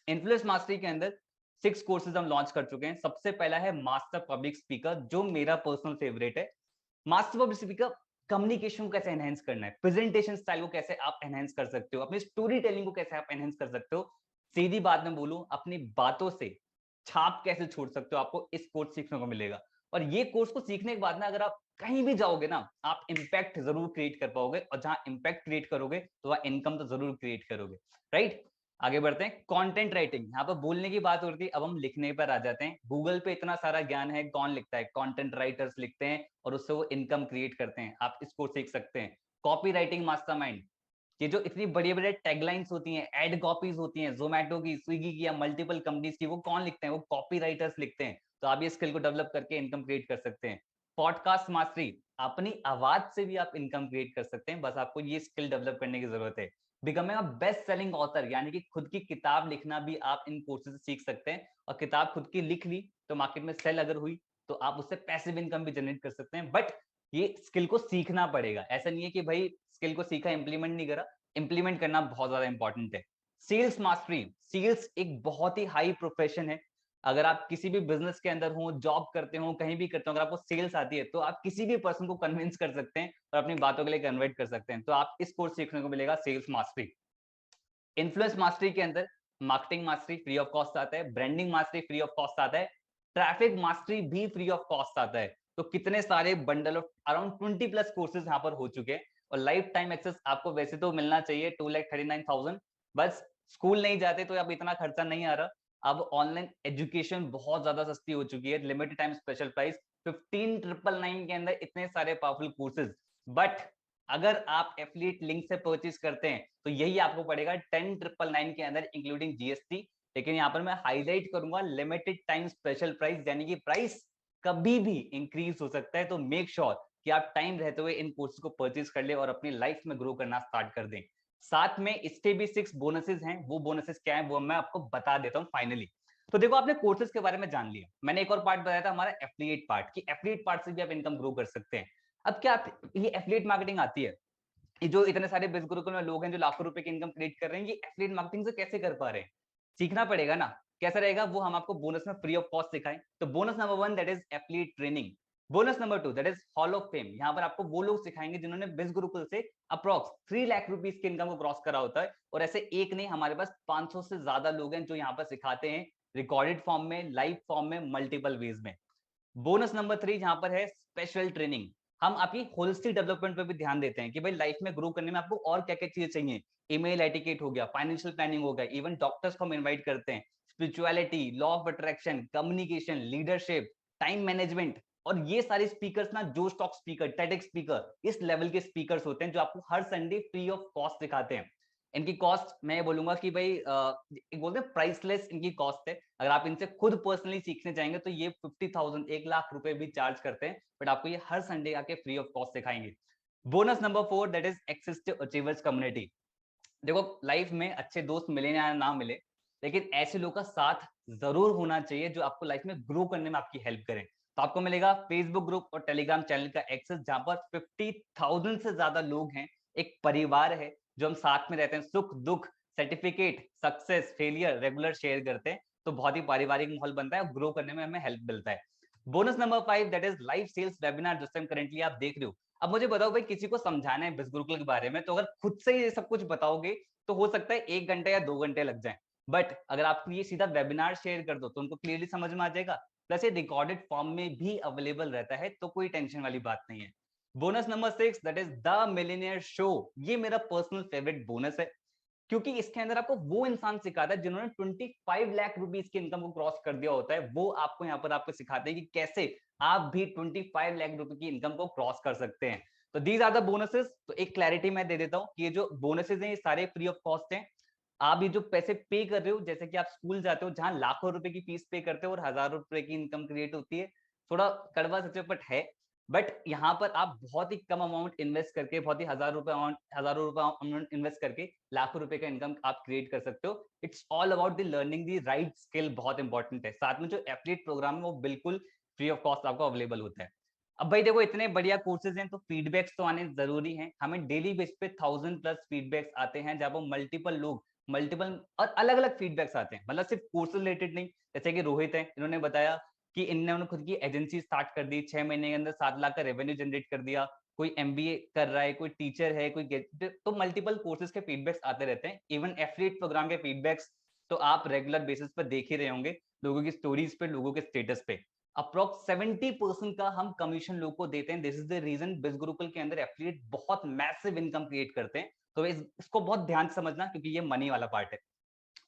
Influence mastery के अंदर 6 कोर्सेज हम लॉन्च कर चुके हैं। सबसे पहला है मास्टर पब्लिक स्पीकर, जो मेरा पर्सनल फेवरेट है। मास्टर पब्लिक स्पीकर कम्युनिकेशन को कैसे एनहेंस करना है, प्रेजेंटेशन स्टाइल को कैसे आप एनहेंस कर सकते हो, अपनी स्टोरी टेलिंग को कैसे आप एनहेंस कर सकते हो, सीधी बात में बोलूं अपनी बातों से छाप कैसे छोड़ सकते हो, आपको इस कोर्स सीखने को मिलेगा। और ये कोर्स को सीखने के बाद ना अगर आप कहीं भी जाओगे ना आप इम्पैक्ट जरूर क्रिएट कर पाओगे, और जहां इम्पैक्ट क्रिएट करोगे तो वहां इनकम तो जरूर क्रिएट करोगे, राइट। आगे बढ़ते हैं। कंटेंट राइटिंग, यहाँ पर बोलने की बात होती है, अब हम लिखने पर आ जाते हैं। गूगल पे इतना सारा ज्ञान है, कौन लिखता है? कंटेंट राइटर्स लिखते हैं और उससे वो इनकम क्रिएट करते हैं, आप इसको सीख सकते हैं। कॉपी राइटिंग मास्टरमाइंड, ये जो इतनी बड़ी बड़ी टैगलाइंस होती हैं, एड कॉपीज होती हैं, जोमेटो की, स्विगी की या मल्टीपल कंपनीज की, वो कौन लिखते हैं? वो कॉपी राइटर्स लिखते हैं। तो आप ये स्किल को डेवलप करके इनकम क्रिएट कर सकते हैं। पॉडकास्ट मास्टरी, अपनी आवाज से भी आप इनकम क्रिएट कर सकते हैं, बस आपको ये स्किल डेवलप करने की जरूरत है। Becoming a best selling author, यानी कि खुद की किताब लिखना भी आप इन कोर्सेज से सीख सकते हैं। और किताब खुद की लिख ली तो मार्केट में सेल अगर हुई तो आप उससे पैसिव इनकम भी जनरेट कर सकते हैं। बट ये स्किल को सीखना पड़ेगा, ऐसा नहीं है कि भाई स्किल को सीखा इंप्लीमेंट नहीं करा, इंप्लीमेंट करना बहुत ज्यादा इंपॉर्टेंट है। सेल्स मास्टरी, सेल्स एक बहुत ही हाई प्रोफेशन है। अगर आप किसी भी बिजनेस के अंदर हो, जॉब करते हो, कहीं भी करते हो, अगर आपको सेल्स आती है तो आप किसी भी पर्सन को कन्विंस कर सकते हैं और अपनी बातों के लिए कन्वर्ट कर सकते हैं। तो आप इस कोर्स सीखने को मिलेगा सेल्स मास्टरी। इन्फ्लुएंस मास्टरी के अंदर marketing mastery free of cost आता है, branding mastery free of cost आता है, ट्रैफिक मास्टरी भी फ्री ऑफ कॉस्ट आता है। तो कितने सारे bundle of around 20 plus courses यहाँ पर हो चुके हैं। और लाइफ टाइम एक्सेस आपको वैसे तो मिलना चाहिए 2,39,000, बस स्कूल नहीं जाते तो अब इतना खर्चा नहीं आ रहा। अब ऑनलाइन एजुकेशन बहुत ज्यादा सस्ती हो चुकी है, लिमिटेड टाइम स्पेशल प्राइस 15,999 के अंदर इतने सारे पावरफुल कोर्सेज। बट अगर आप एफिलिएट लिंक से परचेज करते हैं तो यही आपको पड़ेगा 10,999 के अंदर इंक्लूडिंग जीएसटी। लेकिन यहाँ पर मैं हाईलाइट करूंगा लिमिटेड टाइम स्पेशल प्राइस, यानी कि प्राइस कभी भी इंक्रीज हो सकता है। तो मेक श्योर कि आप टाइम रहते हुए इन कोर्सेज को परचेज कर ले और अपनी लाइफ में ग्रो करना स्टार्ट कर दें। साथ में इसके भी 6 बोनसेस हैं, वो बोनसेस क्या है वो मैं आपको बता देता हूँ फाइनली। तो देखो आपने कोर्सेज के बारे में जान लिया, मैंने एक और पार्ट बताया था हमारा एफिलिएट पार्ट, कि एफिलिएट पार्ट से भी आप इनकम ग्रो कर सकते हैं। अब क्या ये एफिलिएट मार्केटिंग आती है, ये जो इतने सारे बिजनेस गुरुकुल में लोग हैं जो लाखों रुपए की इनकम क्रिएट कर रहे हैं, ये एफिलिएट मार्केटिंग से कैसे कर पा रहे हैं? सीखना पड़ेगा ना। कैसा रहेगा वो हम आपको बोनस में फ्री ऑफ कॉस्ट सिखाएं। तो bonus number 1 that is affiliate training. Bonus number 2 that is hall of fame. यहाँ पर आपको वो लोग सिखाएंगे जिन्होंने बिज गुरुकुल से अप्रॉक्स 3 लाख रुपीस की इनकम को क्रॉस करा होता है। और ऐसे एक नहीं, हमारे पास 500 से ज्यादा लोग हैं जो यहाँ पर सिखाते हैं, रिकॉर्डेड फॉर्म में, लाइव फॉर्म में, मल्टीपल वेज में। बोनस नंबर 3 यहाँ पर है स्पेशल ट्रेनिंग। हम आपकी होलिस्टिक डेवलपमेंट पे भी ध्यान देते हैं कि भाई लाइफ में ग्रो करने में आपको और क्या क्या चीजें चाहिए। ईमेल एटिकेट हो गया, फाइनेंशियल प्लानिंग हो गया, इवन डॉक्टर्स को हम इनवाइट करते हैं, spirituality, law of attraction, communication, leadership, time management. और ये सारे स्पीकर्स ना जो स्टॉक स्पीकर, टेडेक्स स्पीकर, इस लेवल के स्पीकर्स होते हैं जो आपको हर संडे फ्री ऑफ कॉस्ट सिखाते हैं। इनकी कॉस्ट मैं बोलूंगा कि भाई एक बोलते हैं प्राइसलेस इनकी कॉस्ट है। अगर आप इनसे खुद पर्सनली सीखने जाएंगे तो ये 50,000 1 लाख रुपए भी चार्ज करते हैं, बट आपको ये हर संडे आके फ्री ऑफ कॉस्ट सिखाएंगे। Bonus number 4 that is access to achievers community. देखो लाइफ में अच्छे दोस्त मिले या ना मिले, लेकिन ऐसे लोगों का साथ जरूर होना चाहिए जो आपको लाइफ में ग्रो करने में आपकी हेल्प करें। तो आपको मिलेगा फेसबुक ग्रुप और टेलीग्राम चैनल का एक्सेस, जहां पर 50,000 से ज्यादा लोग हैं, एक परिवार है जो हम साथ में रहते हैं, सुख दुख, certificate, success, failure regular share करते हैं। तो बहुत ही पारिवारिक माहौल बनता है, ग्रो करने में हमें हेल्प मिलता है। Bonus number 5 that is live sales webinar, जिस टाइम करेंटली आप देख रहे हो। अब मुझे बताओ भाई, किसी को समझाना है बिज गुरुकुल के बारे में, तो अगर खुद से ये सब कुछ बताओगे तो हो सकता है 1 घंटे या 2 घंटे लग जाए। बट अगर आप ये सीधा वेबिनार शेयर कर दो तो उनको क्लियरली समझ में आ जाएगा। प्लस ये रिकॉर्डेड फॉर्म में भी अवेलेबल रहता है, तो कोई टेंशन वाली बात नहीं है। Bonus number 6 that is the millionaire show. ये मेरा पर्सनल फेवरेट बोनस है। क्योंकि इसके अंदर आपको वो इंसान सिखाता है जिन्होंने 25 लाख रुपीस की इनकम को क्रॉस कर दिया होता है, वो आपको यहाँ पर आपको सिखाते हैं कि कैसे आप भी 25 लाख रुपए की इनकम को क्रॉस कर सकते हैं। तो दीज आर द बोनसेस। तो एक क्लैरिटी मैं दे देता हूँ कि ये जो बोनसेस हैं ये सारे फ्री ऑफ कॉस्ट हैं। आप ये जो पैसे पे कर रहे हो, जैसे कि आप स्कूल जाते हो जहां लाखों रुपए की फीस पे करते हो और हजारों रुपए की इनकम क्रिएट होती है, थोड़ा कड़वा सच बट है। बट यहाँ पर आप बहुत ही कम अमाउंट इन्वेस्ट करके, बहुत ही हजारों रुपए अमाउंट इन्वेस्ट करके लाखों रुपए का इनकम आप क्रिएट कर सकते हो। It's all about the learning the right skill, बहुत इंपॉर्टेंट है। साथ में जो एफिलिएट प्रोग्राम है वो बिल्कुल फ्री ऑफ कॉस्ट आपको अवेलेबल होता है। अब भाई देखो, इतने बढ़िया कोर्सेज हैं तो फीडबैक्स तो आने जरूरी हैं। हमें डेली बेस पे 1000+ फीडबैक्स आते हैं, जब वो मल्टीपल और अलग अलग फीडबैक्स आते हैं, मतलब सिर्फ कोर्स रिलेटेड नहीं। जैसे कि रोहित है, इन्होंने बताया कि इन्होंने खुद की एजेंसी स्टार्ट कर दी, 6 महीने के अंदर 7 लाख का रेवेन्यू जनरेट कर दिया। कोई एमबीए कर रहा है, कोई टीचर है, तो मल्टीपल कोर्सेज के फीडबैक्स आते रहते हैं। इवन एफिलिएट प्रोग्राम के फीडबैक्स तो आप रेगुलर बेसिस पर देख ही रहे होंगे, लोगों की स्टोरीज पे, लोगों के स्टेटस पे। अप्रोक्स 70% का हम कमीशन लोगों को देते हैं। दिस इज द रीजन बिज गुरुकुल के अंदर एफिलिएट बहुत मैसिव इनकम क्रिएट करते हैं। तो इसको बहुत ध्यान से समझना, क्योंकि ये मनी वाला पार्ट है।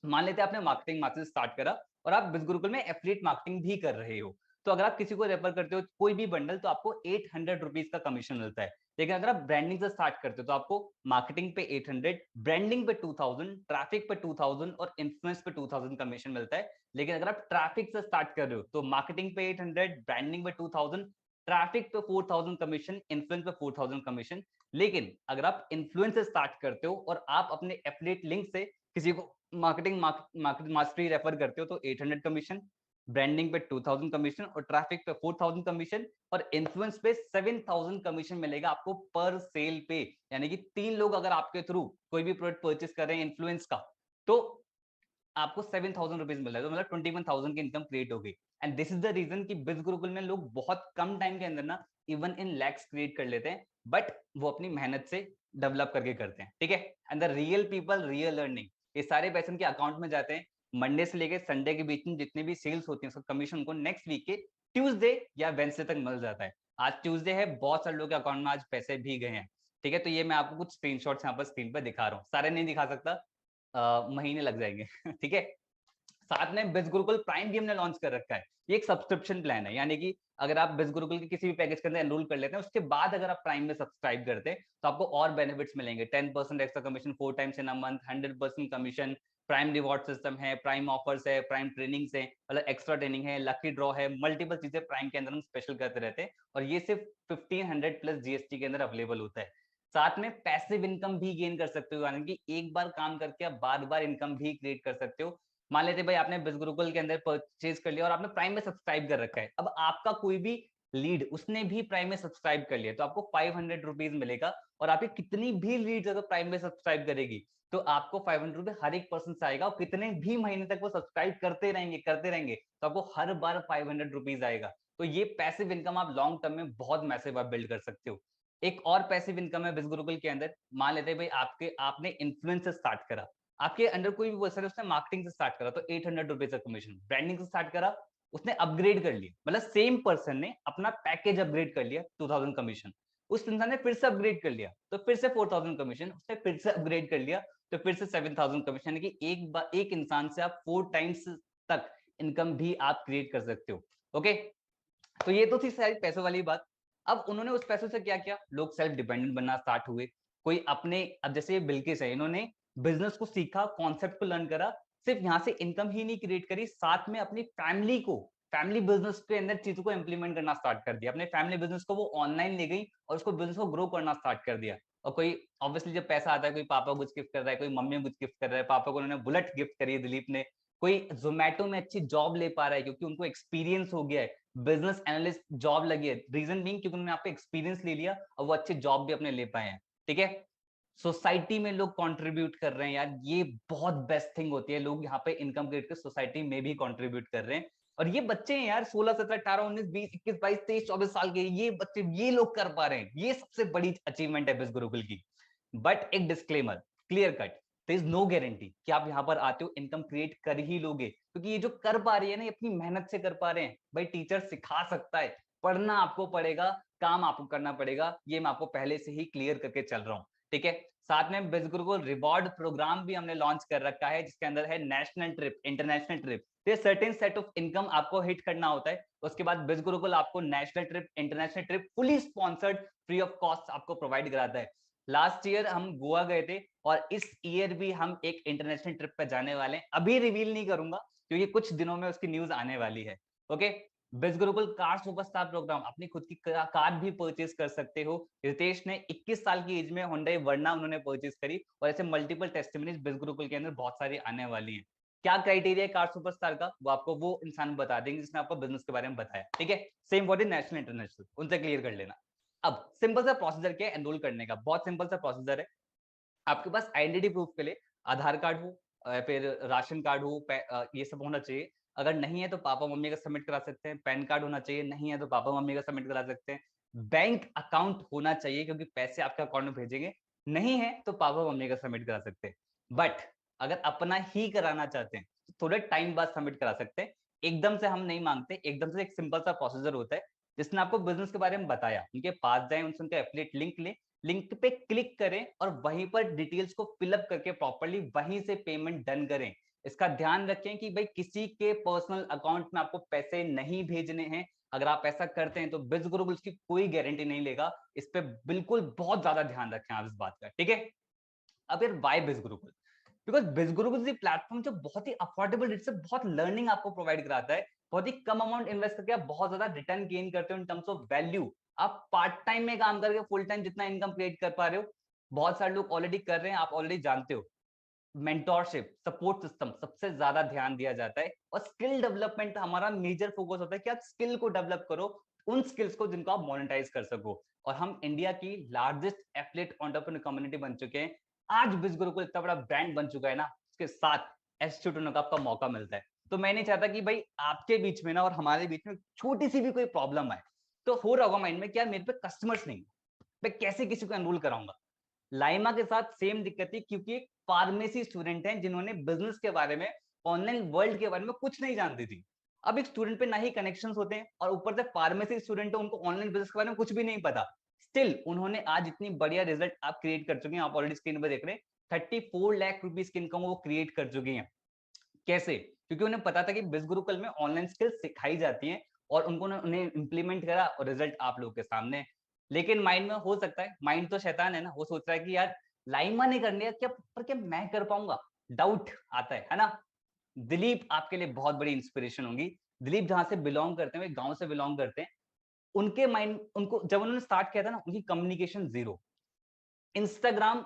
मान लेते हैं आपने मार्केटिंग मार्केटिंग स्टार्ट करा और आप बिज गुरुकुल में एफिलिएट मार्केटिंग भी कर रहे हो, तो अगर आप किसी को रेफर करते हो कोई भी बंडल, तो आपको 800 रुपीज का कमीशन मिलता है। लेकिन अगर आप ब्रांडिंग से स्टार्ट करते हो तो आपको मार्केटिंग पे 800, ब्रांडिंग पे 2000, ट्रैफिक पे 2000 और इन्फ्लुएंस पे 2000 कमीशन मिलता है। लेकिन अगर आप ट्रैफिक से स्टार्ट कर रहे हो तो मार्केटिंग पे 800, ब्रांडिंग पे 2000, ट्रैफिक पे 4000 कमीशन, इन्फ्लुएंस पे 4000 कमीशन। लेकिन अगर आप इन्फ्लुएंस से स्टार्ट करते हो और आप अपने एफिलिएट लिंक से किसी को मार्केटिंग मास्टरी रेफर करते हो तो 800 कमीशन, ब्रांडिंग पे 2000 कमीशन और ट्रैफिक पे 4000 कमीशन और इन्फ्लुएंस पे 7000 कमीशन मिलेगा आपको पर सेल पे। यानी कि 3 लोग अगर आपके थ्रू कोई भी प्रोडक्ट परचेस कर रहे हैं इन्फ्लुएंस का, तो आपको 7000 रुपीज मिल रहा है, तो मतलब 21000 की इनकम क्रिएट होगी। And this is the reason कि बिज गुरुकुल में लोग बहुत कम टाइम के अंदर ना इवन इन लैक्स क्रिएट कर लेते हैं, बट वो अपनी मेहनत से डेवलप करके करते हैं, ठीक है। And the real people real earning, ये सारे पैसे उनके अकाउंट में जाते हैं। मंडे से लेके संडे के बीच में जितने भी सेल्स होती है उसका कमीशन उनको नेक्स्ट वीक के ट्यूसडे या वेडनेसडे तक मिल जाता है। आज ट्यूसडे है, बहुत सारे लोगों के अकाउंट में आज पैसे भी गए हैं, ठीक है। तो ये मैं आपको कुछ स्क्रीनशॉट्स यहाँ पर स्क्रीन पर दिखा रहा हूँ, सारे नहीं दिखा सकता, महीने लग जाएंगे ठीक है। साथ में बिज गुरुकुल प्राइम भी हमने लॉन्च कर रखा है। ये एक सब्सक्रिप्शन प्लान है, यानी कि अगर आप बिज गुरुकुल के किसी भी पैकेज के अंदर एनरोल कर लेते हैं, उसके बाद अगर आप प्राइम में सब्सक्राइब करते हैं तो आपको और बेनिफिट्स मिलेंगे। 10% extra commission 4 times in a month, 100% commission, prime reward system है, प्राइम ऑफर्स है, प्राइम ट्रेनिंग्स है, मतलब एक्स्ट्रा ट्रेनिंग है, लकी ड्रॉ है, मल्टीपल चीजें प्राइम के अंदर हम स्पेशल करते रहते हैं। और ये सिर्फ 1500+ जीएसटी के अंदर अवेलेबल होता है। साथ में पैसिव इनकम भी गेन कर सकते हो, यानी कि एक बार काम करके आप बार बार इनकम भी क्रिएट कर सकते हो। मान लेते भाई आपने बिज गुरुकुल के अंदर परचेज कर लिया और आपने प्राइम में सब्सक्राइब कर रखा है, अब आपका कोई भी लीड उसने भी प्राइम में सब्सक्राइब कर लिया तो आपको 500 रुपीज मिलेगा। और आपकी कितनी भी लीड अगर प्राइम में सब्सक्राइब करेगी तो आपको 500 रुपए हर एक पर्सन से आएगा, और कितने भी महीने तक वो सब्सक्राइब करते रहेंगे तो आपको हर बार 500 रुपीज आएगा। तो ये पैसिव इनकम आप लॉन्ग टर्म में बहुत मैसिव आप बिल्ड कर सकते हो। एक और पैसिव इनकम है बिज गुरुकुल के अंदर। मान लेते हैं भाई आपने इन्फ्लुएंस से स्टार्ट करा, आपके अंडर कोई भी पर्सन है उसने मार्केटिंग से स्टार्ट करा तो 800 रुपीज का कमीशन, ब्रांडिंग से स्टार्ट करा उसने अपग्रेड कर लिया, मतलब सेम पर्सन ने अपना पैकेज अपग्रेड कर लिया 2000 कमीशन, उस इंसान ने फिर से अपग्रेड कर लिया तो फिर से 4000 कमीशन, उसने फिर से अपग्रेड कर लिया तो फिर से 7000 कमीशन। यानी कि एक इंसान से आप 4 टाइम्स तक इनकम भी आप क्रिएट कर सकते हो। ओके, तो ये तो थी सारी पैसों वाली बात। अब उन्होंने उस पैसों से क्या किया, लोग सेल्फ डिपेंडेंट बनना स्टार्ट हुए। कोई अपने, अब जैसे बिल्किस है, इन्होंने बिजनेस को सीखा, कॉन्सेप्ट को लर्न करा, सिर्फ यहाँ से इनकम ही नहीं क्रिएट करी, साथ में अपनी फैमिली बिजनेस के अंदर चीजों को इंप्लीमेंट करना स्टार्ट कर दिया। अपने फैमिली बिजनेस को वो ऑनलाइन ले गई और उसको बिजनेस को ग्रो करना स्टार्ट कर दिया। और कोई ऑब्वियसली जब पैसा आता है, कोई पापा को कुछ गिफ्ट कर रहा है, कोई मम्मी को कुछ गिफ्ट कर रहा है, पापा को उन्होंने बुलेट गिफ्ट करी है दिलीप ने, कोई जोमेटो में अच्छी जॉब ले पा रहा है क्योंकि उनको एक्सपीरियंस हो गया है, बिजनेस एनालिस्ट जॉब लगी है, रीजन बीइंग क्योंकि उन्होंने आपको एक्सपीरियंस ले लिया और वो अच्छी जॉब भी अपने ले पाए हैं, ठीक है। सोसाइटी में लोग कंट्रीब्यूट कर रहे हैं यार, ये बहुत बेस्ट थिंग होती है, लोग यहाँ पे इनकम क्रिएट कर सोसाइटी में भी कंट्रीब्यूट कर रहे हैं। और ये बच्चे हैं यार 16 17 18 19 20 21 22 23 24 साल के, ये बच्चे ये लोग कर पा रहे हैं, ये सबसे बड़ी अचीवमेंट है बिज गुरुकुल की। बट एक disclaimer, clear cut, there is no guarantee कि आप यहाँ पर आते हो इनकम क्रिएट कर ही लोगे, क्योंकि ये जो कर पा रही है ना ये अपनी मेहनत से कर पा रहे हैं। भाई टीचर सिखा सकता है, पढ़ना आपको पड़ेगा, काम आपको करना पड़ेगा, ये मैं आपको पहले से ही क्लियर करके चल रहा हूँ। ठीक है। साथ में बिजगुरु को रिवॉर्ड प्रोग्राम भी हमने लॉन्च कर रखा है, जिसके अंदर है नेशनल ट्रिप, इंटरनेशनल ट्रिप। तो सर्टेन सेट ऑफ इनकम आपको हिट करना होता है, उसके बाद बिजगुरुकुल आपको national trip, international trip fully sponsored free of cost आपको प्रोवाइड कराता है। लास्ट ईयर हम गोवा गए थे और इस ईयर भी हम एक इंटरनेशनल ट्रिप पे जाने वाले हैं। अभी रिवील नहीं करूंगा क्योंकि कुछ दिनों में उसकी न्यूज आने वाली है। ओके। बिजगुरुकुल कार सुपरस्टार प्रोग्राम, अपनी खुद की कार भी परचेज कर सकते हो। रितेश ने 21 साल की एज में Hyundai वर्ना उन्होंने परचेज करी, और ऐसे मल्टीपल टेस्टिमनीज बिजगुरुकुल के अंदर बहुत सारी आने वाली हैं। क्या क्राइटेरिया है कार सुपरस्टार का, वो आपको वो इंसान बता देंगे जिसने आपको बिजनेस के बारे में बताया। ठीक है। Same for the national international, उनसे क्लियर कर लेना। अब सिंपल सा प्रोसीजर क्या है एनरोल करने का, बहुत सिंपल सा प्रोसीजर है। आपके पास आइडेंटिटी प्रूफ के लिए आधार कार्ड हो, फिर राशन कार्ड हो, ये सब होना चाहिए। अगर नहीं है तो पापा मम्मी का सबमिट करा सकते हैं। पैन कार्ड होना चाहिए, नहीं है तो पापा मम्मी का सबमिट करा सकते हैं। बैंक अकाउंट होना चाहिए क्योंकि पैसे आपके अकाउंट में भेजेंगे। नहीं है तो पापा मम्मी का सबमिट करा सकते हैं। बट अगर अपना ही कराना चाहते हैं तो थोड़े टाइम बाद सबमिट करा सकते हैं। एकदम से हम नहीं मांगते, एकदम से एक सिंपल सा प्रोसीजर होता है। जिसने आपको बिजनेस के बारे में बताया उनके पास जाए, उनसे उनका एफिलिएट लिंक ले, लिंक पे क्लिक करें और वहीं पर डिटेल्स को फिलअप करके प्रॉपर्ली वहीं से पेमेंट डन करें। इसका ध्यान रखें कि भाई किसी के पर्सनल अकाउंट में आपको पैसे नहीं भेजने हैं। अगर आप ऐसा करते हैं तो बिजगुरुकुल उसकी कोई गारंटी नहीं लेगा। इस पे बिल्कुल बहुत ज्यादा ध्यान रखें आप इस बात का। ठीक है। अब यार वाई बिजगुरुकुल, बिकॉज बिजगुरुकुल इज प्लेटफॉर्म जो बहुत ही अफोर्डेबल रेट से बहुत लर्निंग आपको प्रोवाइड कराता है। बहुत ही कम अमाउंट इन्वेस्ट करके आप बहुत ज्यादा रिटर्न गेन करते हो इन टर्म्स ऑफ वैल्यू। आप पार्ट टाइम में काम करके फुल टाइम जितना इनकम क्रिएट कर पा रहे हो, बहुत सारे लोग ऑलरेडी कर रहे हैं, आप ऑलरेडी जानते हो। मेंटोरशिप, सपोर्ट सिस्टम सबसे ज्यादा ध्यान दिया जाता है, और स्किल डेवलपमेंट हमारा मेजर फोकस होता है कि आप स्किल को डेवलप करो, उन स्किल्स को जिनको आप मोनेटाइज कर सको। और हम इंडिया की लार्जेस्ट एफिलिएट एंटरप्रेन्योर कम्युनिटी बन चुके हैं। आज बिजगुरुकुल इतना बड़ा ब्रांड बन चुका है ना, उसके साथ एस्टिट्यूट होने का आपका मौका मिलता है। तो मैं नहीं चाहता कि भाई आपके बीच में ना और हमारे बीच में छोटी सी भी कोई प्रॉब्लम आए। तो हो रहा होगा माइंड में क्या मेरे पे कस्टमर्स नहीं, मैं कैसे किसी को एनरोल कराऊंगा। लाइमा के साथ सेम दिक्कत थी, क्योंकि एक फार्मेसी स्टूडेंट हैं जिन्होंने बिजनेस के बारे में, ऑनलाइन वर्ल्ड के बारे में कुछ नहीं जानती थी। अब एक स्टूडेंट पे ना ही कनेक्शंस होते हैं और ऊपर से फार्मेसी स्टूडेंट है, उनको ऑनलाइन बिजनेस के बारे में कुछ भी नहीं पता। स्टिल उन्होंने आज इतनी बढ़िया रिजल्ट आप क्रिएट कर चुके हैं। आप ऑलरेडी स्क्रीन पर देख रहे हैं 34 लाख रुपीज की इनकम वो क्रिएट कर चुकी हैं। कैसे? क्योंकि उन्हें पता था कि बिजगुरुकुल में ऑनलाइन स्किल्स सिखाई जाती हैं, और उन्हें इंप्लीमेंट करा और रिजल्ट आप लोगों के सामने। लेकिन माइंड में हो सकता है, माइंड तो शैतान है ना, वो सोच रहा है कि यार लाइमा ने कर लिया क्या, पर क्या मैं कर पाऊंगा? डाउट आता है ना। दिलीप आपके लिए बहुत बड़ी इंस्पिरेशन होंगी। दिलीप जहां से बिलोंग करते हैं, गांव से बिलोंग करते हैं। उनके माइंड, उनको जब उन्होंने स्टार्ट किया था ना, उनकी कम्युनिकेशन जीरो। इंस्टाग्राम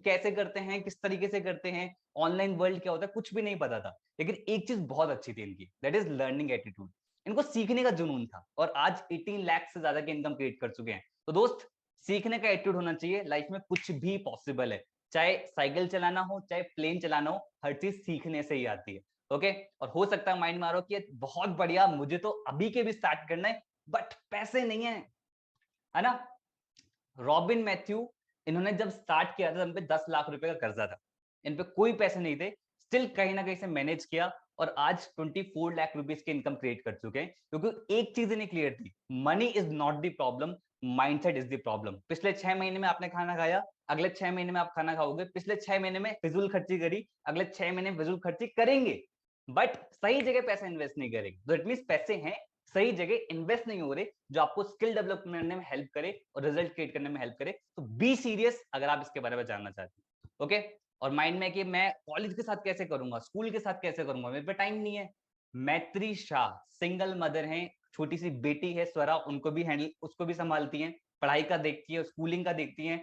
कैसे करते हैं, किस तरीके से करते हैं, ऑनलाइन वर्ल्ड क्या होता है, कुछ भी नहीं पता था। लेकिन एक चीज बहुत अच्छी थी इनकी, दैट इज लर्निंग एटीट्यूड। इनको सीखने का जुनून था, और आज 18 लाख से ज्यादा की इनकम क्रिएट कर चुके हैं। तो दोस्त, सीखने का एटीट्यूड होना चाहिए। लाइफ में कुछ भी पॉसिबल है। चाहे साइकिल चलाना हो, चाहे प्लेन चलाना हो, हर चीज सीखने से ही आती है। ओके। और हो सकता है माइंड में आ रहा हो कि बहुत बढ़िया, मुझे तो अभी के भी स्टार्ट करना है, बट पैसे नहीं है ना। रॉबिन मैथ्यू, इन्होंने जब स्टार्ट किया था, इन पे 10 लाख रुपए का कर्जा था, इन पे कोई पैसे नहीं थे। स्टिल कहीं ना कहीं से मैनेज किया, और आज 24 लाख रुपीस की इनकम क्रिएट कर चुके हैं। क्योंकि एक चीज इन्हें क्लियर थी, money is not the problem, mindset is the problem. पिछले 6 महीने में आपने खाना खाया, अगले 6 महीने में आप खाना खाओगे। पिछले 6 महीने में फिजूल खर्ची करी, अगले 6 महीने में फिजूल खर्ची करेंगे, बट सही जगह पैसा इन्वेस्ट नहीं करेंगे। तो इट मीन पैसे हैं, सही जगह इन्वेस्ट नहीं हो रहे, जो आपको स्किल डेवलप करने में हेल्प करे और रिजल्ट क्रिएट करने में हेल्प करे। तो बी सीरियस अगर आप इसके बारे में जानना चाहते हैं। ओके। और माइंड में कि मैं कॉलेज के साथ कैसे करूंगा, स्कूल के साथ कैसे करूंगा, मेरे पे टाइम नहीं है। मैत्री शाह सिंगल मदर हैं, छोटी सी बेटी है स्वरा, उनको भी हैंडल, उसको भी संभालती हैं, पढ़ाई का देखती है, स्कूलिंग का देखती हैं,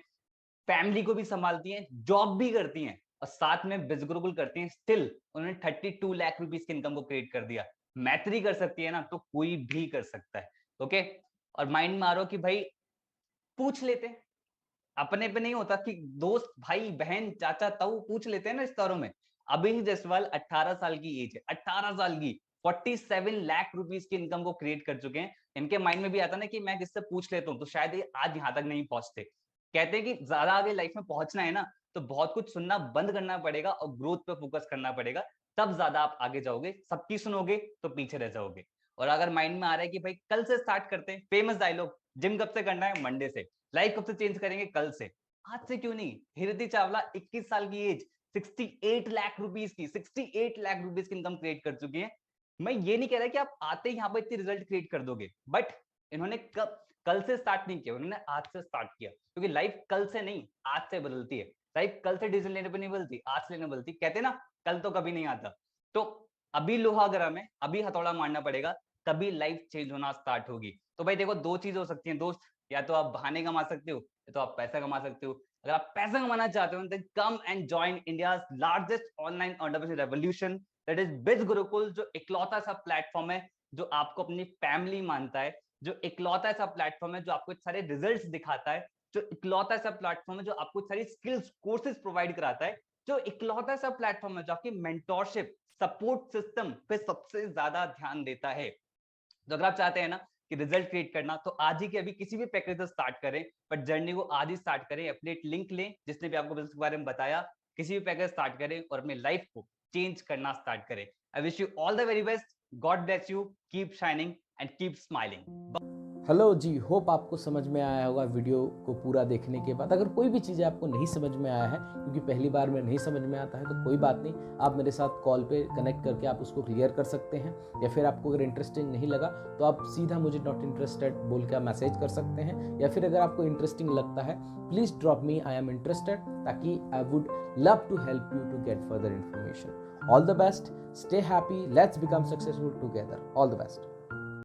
फैमिली को भी संभालती हैं, जॉब भी करती हैं, और साथ में बिजगुरुकुल करती हैं। स्टिल उन्होंने 32 लाख रुपीस की इनकम को क्रिएट कर दिया। मैत्री कर सकती है ना, तो कोई भी कर सकता है। ओके। और माइंड में आ रहा हो कि भाई पूछ लेते हैं, अपने पे नहीं होता कि दोस्त भाई बहन चाचा ताऊ पूछ लेते हैं ना रिश्तेदारों में। अभी जसवाल 18 साल की एज है, 18 साल की, 47 लाख रुपीस की इनकम को क्रिएट कर चुके हैं। इनके माइंड में भी आता ना कि मैं किससे पूछ लेता हूँ, तो शायद ये आज यहाँ तक नहीं पहुंचते। कहते हैं कि ज्यादा आगे लाइफ में पहुंचना है ना, तो बहुत कुछ सुनना बंद करना पड़ेगा और ग्रोथ पे फोकस करना पड़ेगा, तब ज्यादा आप आगे जाओगे। सबकी सुनोगे तो पीछे रह जाओगे। और अगर माइंड में आ रहा है कि भाई कल से स्टार्ट करते हैं, फेमस डायलॉग, जिम कब से करना है, मंडे से। लाइफ कब से चेंज करेंगे, कल से। आज से क्यों नहीं? हीरति चावला 21 साल की एज 68 लाख रुपीस की 68 लाख रुपीस की इनकम क्रिएट कर चुकी है। मैं ये नहीं कह रहा कि आप आते ही यहाँ पर इतनी रिजल्ट क्रिएट कर दोगे, बट इन्होंने कल से स्टार्ट नहीं किया, उन्होंने आज से स्टार्ट किया, क्योंकि लाइफ कल से नहीं आज से बदलती है। लाइफ कल से डिसीजन लेने पर नहीं बदलती, आज से लेने बदलती। कहते ना कल तो कभी नहीं आता। तो अभी लोहा गरम है, अभी हथौड़ा मारना पड़ेगा, तभी लाइफ चेंज होना स्टार्ट होगी। तो भाई देखो, दो चीज हो सकती है दोस्त, या तो आप बहाने कमा सकते हो या तो आप पैसा कमा सकते हो। अगर आप पैसा कमाना चाहते हो, then come and join India's largest online entrepreneurship revolution, that is Biz Gurukul, जो इकलौता सा प्लेटफॉर्म है जो आपको अपनी फैमिली मानता है, जो इकलौता सा प्लेटफॉर्म है जो आपको सारे रिजल्ट्स दिखाता है, जो इकलौता सा प्लेटफॉर्म है जो आपको सारी स्किल्स कोर्सेज प्रोवाइड कराता है, जो इकलौता सा प्लेटफॉर्म है जो आपकी मेंटोरशिप सपोर्ट सिस्टम पे सबसे ज्यादा ध्यान देता है। तो अगर आप चाहते हैं ना कि रिजल्ट क्रिएट करना, तो आज ही के अभी किसी भी पैकेज से स्टार्ट करें, बट जर्नी को आज ही स्टार्ट करें। एफिलिएट लिंक लें जिसने भी आपको बिजनेस के बारे में बताया, किसी भी पैकेज स्टार्ट करें और अपनी लाइफ को चेंज करना स्टार्ट करें। I wish you all the very best, God bless you, keep shining and keep smiling. Hello ji, hope आपको समझ में आया होगा वीडियो को पूरा देखने के बाद। अगर कोई भी चीज़ें आपको नहीं समझ में आया है, क्योंकि पहली बार में नहीं समझ में आता है, तो कोई बात नहीं, आप मेरे साथ कॉल पे कनेक्ट करके आप उसको क्लियर कर सकते हैं। या फिर आपको अगर इंटरेस्टिंग नहीं लगा तो आप सीधा मुझे नॉट इंटरेस्टेड बोल के मैसेज कर सकते हैं। या फिर अगर आपको इंटरेस्टिंग लगता है, please drop me I am interested, ताकि I would love to help you to get further information. All the best, stay happy, let's become successful together. All the best.